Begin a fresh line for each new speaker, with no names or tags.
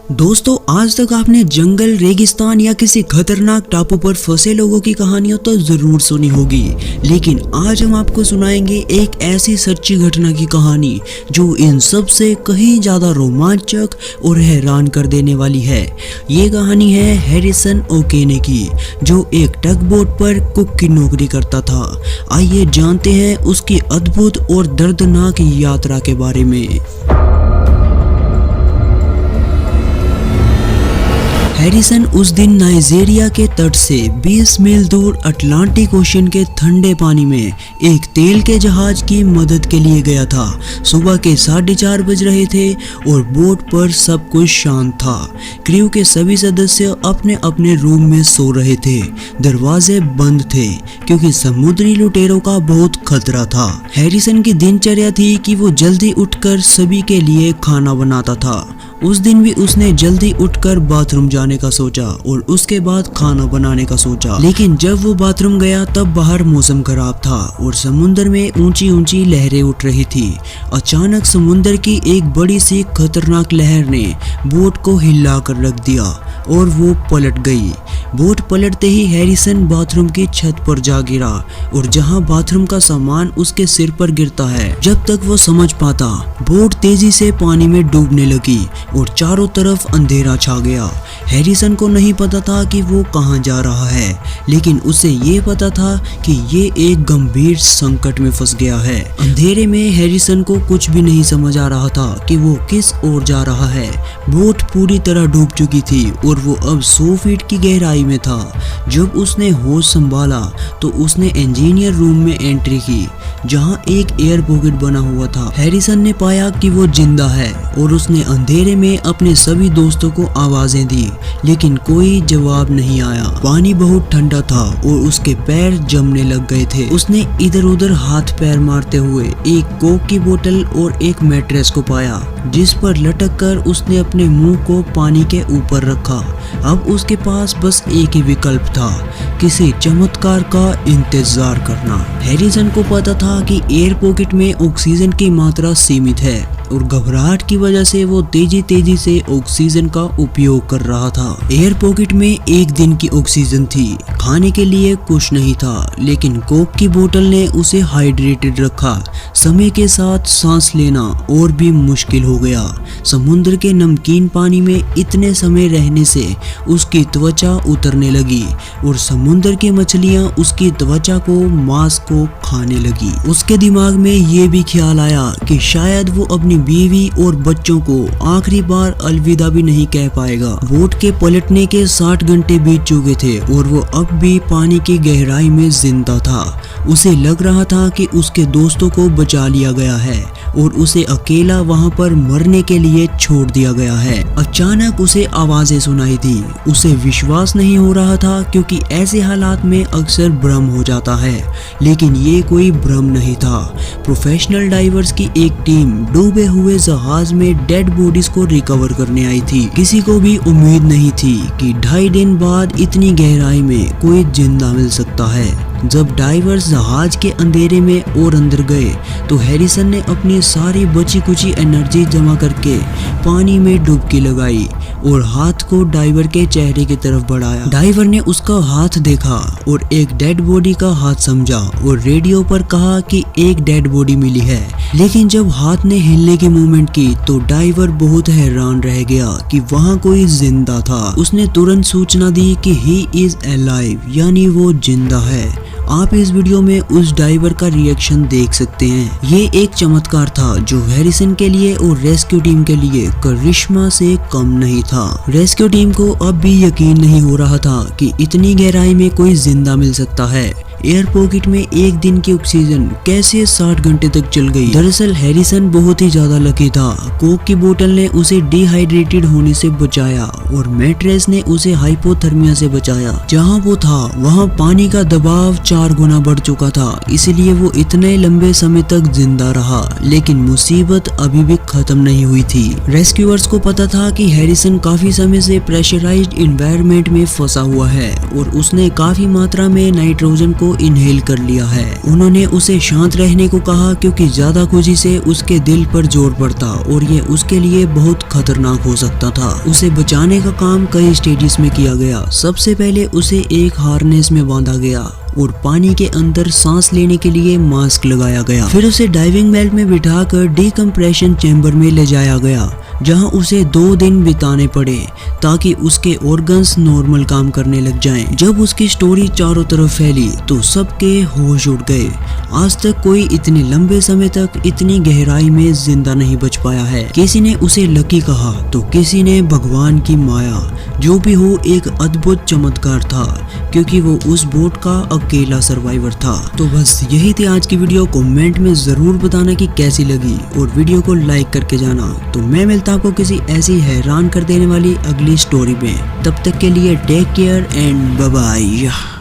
दोस्तों, आज तक आपने जंगल, रेगिस्तान या किसी खतरनाक टापू पर फंसे लोगों की कहानियां तो जरूर सुनी होगी, लेकिन आज हम आपको सुनाएंगे एक ऐसी सच्ची घटना की कहानी जो इन सब से कहीं ज्यादा रोमांचक और हैरान कर देने वाली है। ये कहानी है हैरिसन ओकेने की, जो एक टग बोट पर कुक की नौकरी करता था। आइए जानते हैं उसकी अद्भुत और दर्दनाक यात्रा के बारे में। हैरिसन उस दिन नाइजीरिया के तट से 20 मील दूर अटलांटिक ओशन के ठंडे पानी में एक तेल के जहाज की मदद के लिए गया था। सुबह के 4:30 बज रहे थे और बोट पर सब कुछ शांत था। क्रू के सभी सदस्य अपने अपने रूम में सो रहे थे। दरवाजे बंद थे क्योंकि समुद्री लुटेरों का बहुत खतरा था। हैरिसन की दिनचर्या थी कि वो जल्दी उठकर सभी के लिए खाना बनाता था। उस दिन भी उसने जल्दी उठकर बाथरूम जाने का सोचा और उसके बाद खाना बनाने का सोचा, लेकिन जब वो बाथरूम गया तब बाहर मौसम खराब था और समुद्र में ऊंची ऊंची लहरें उठ रही थी। अचानक समुद्र की एक बड़ी सी खतरनाक लहर ने बोट को हिला कर रख दिया और वो पलट गई। बोट पलटते ही हैरिसन बाथरूम की छत पर जा गिरा और जहां बाथरूम का सामान उसके सिर पर गिरता है, जब तक वो समझ पाता बोट तेजी से पानी में डूबने लगी और चारों तरफ अंधेरा छा गया। हैरिसन को नहीं पता था कि वो कहां जा रहा है, लेकिन उसे ये पता था कि ये एक गंभीर संकट में फंस गया है। अंधेरे में हैरिसन को कुछ भी नहीं समझ आ रहा था कि वो किस ओर जा रहा है। बोट पूरी तरह डूब चुकी थी और वो अब 100 फीट की गहराई में था। जब उसने होश संभाला तो उसने इंजीनियर रूम में एंट्री की, जहां एक एयर पॉकेट बना हुआ था। हैरिसन ने पाया कि वो जिंदा है और उसने अंधेरे में अपने सभी दोस्तों को आवाजें दी, लेकिन कोई जवाब नहीं आया। पानी बहुत ठंडा था और उसके पैर जमने लग गए थे। उसने इधर उधर हाथ पैर मारते हुए एक कोक की बोतल और एक मैट्रेस को पाया, जिस पर लटक कर उसने अपने मुंह को पानी के ऊपर रखा। अब उसके पास बस एक ही विकल्प था, किसी चमत्कार का इंतजार करना। हैरिसन को पता था कि एयर पॉकेट में ऑक्सीजन की मात्रा सीमित है और घबराहट की वजह से वो तेजी से ऑक्सीजन का उपयोग कर रहा था। एयर पॉकेट में एक दिन की ऑक्सीजन थी, खाने के लिए कुछ नहीं था, लेकिन कोक की बोतल ने उसे हाइड्रेटेड रखा। समय के साथ सांस लेना और भी मुश्किल हो गया। समुद्र के नमकीन पानी में इतने समय रहने से उसकी त्वचा उतरने लगी और समुद्र की मछलियां उसकी त्वचा को, मांस को खाने लगी। उसके दिमाग में ये भी ख्याल आया कि शायद वो अपनी बीवी और बच्चों को आखिरी बार अलविदा भी नहीं कह पाएगा। बोट के पलटने के 60 घंटे बीत चुके थे और वो अब भी पानी की गहराई में जिंदा था। उसे लग रहा था कि उसके दोस्तों को बचा लिया गया है और उसे अकेला वहां पर मरने के लिए छोड़ दिया गया है। अचानक उसे आवाजें सुनाई दी। उसे विश्वास नहीं हो रहा था क्योंकि ऐसे हालात में अक्सर भ्रम हो जाता है, लेकिन ये कोई भ्रम नहीं था। प्रोफेशनल डाइवर्स की एक टीम डूबे हुए जहाज में डेड बॉडीज को रिकवर करने आई थी। किसी को भी उम्मीद नहीं थी कि 2.5 दिन बाद इतनी गहराई में कोई जिंदा मिल सकता है। जब डाइवर्स जहाज के अंधेरे में और अंदर गए तो हैरिसन ने अपनी सारी बची कुची एनर्जी जमा करके पानी में डुबकी लगाई और हाथ को डाइवर के चेहरे की तरफ बढ़ाया। डाइवर ने उसका हाथ देखा और एक डेड बॉडी का हाथ समझा और रेडियो पर कहा कि एक डेड बॉडी मिली है। लेकिन जब हाथ ने हिलने की मूवमेंट की तो डाइवर बहुत हैरान रह गया कि वहाँ कोई जिंदा था। उसने तुरंत सूचना दी कि ही इज अलाइव, यानी वो जिंदा है। आप इस वीडियो में उस डाइवर का रिएक्शन देख सकते हैं। ये एक चमत्कार था जो हैरिसन के लिए और रेस्क्यू टीम के लिए करिश्मा से कम नहीं था। रेस्क्यू टीम को अब भी यकीन नहीं हो रहा था कि इतनी गहराई में कोई जिंदा मिल सकता है। एयर पॉकेट में एक दिन की ऑक्सीजन कैसे 60 घंटे तक चल गई। दरअसल हैरिसन बहुत ही ज्यादा लकी था। कोक की बोतल ने उसे डिहाइड्रेटेड होने से बचाया और मैट्रेस ने उसे हाइपोथर्मिया से बचाया। जहां वो था वहां पानी का दबाव 4 गुना बढ़ चुका था, इसलिए वो इतने लंबे समय तक जिंदा रहा। लेकिन मुसीबत अभी भी खत्म नहीं हुई थी। रेस्क्यूअर्स को पता था कि हैरिसन काफी समय से प्रेशराइज्ड एनवायरनमेंट में फंसा हुआ है और उसने काफी मात्रा में नाइट्रोजन को को इनहेल कर लिया है। उन्होंने उसे शांत रहने को कहा क्योंकि ज्यादा खुशी से उसके दिल पर जोर पड़ता और ये उसके लिए बहुत खतरनाक हो सकता था। उसे बचाने का काम कई स्टेजेस में किया गया। सबसे पहले उसे एक हार्नेस में बांधा गया और पानी के अंदर सांस लेने के लिए मास्क लगाया गया। फिर उसे डाइविंग बेल्ट में बिठाकर डिकम्प्रेशन चैम्बर में ले जाया गया, जहां उसे 2 दिन बिताने पड़े ताकि उसके ऑर्गन्स नॉर्मल काम करने लग जाएं। जब उसकी स्टोरी चारों तरफ फैली तो सबके होश उड़ गए। आज तक कोई इतने लंबे समय तक इतनी गहराई में जिंदा नहीं बच पाया है। किसी ने उसे लकी कहा तो किसी ने भगवान की माया। जो भी हो, एक अद्भुत चमत्कार था क्योंकि वो उस बोट का अकेला सर्वाइवर था। तो बस यही थी आज की वीडियो। कमेंट में जरूर बताना कि कैसी लगी और वीडियो को लाइक करके जाना। तो मैं मिलता हूं आपको किसी ऐसी हैरान कर देने वाली अगली स्टोरी में। तब तक के लिए take care and bye bye.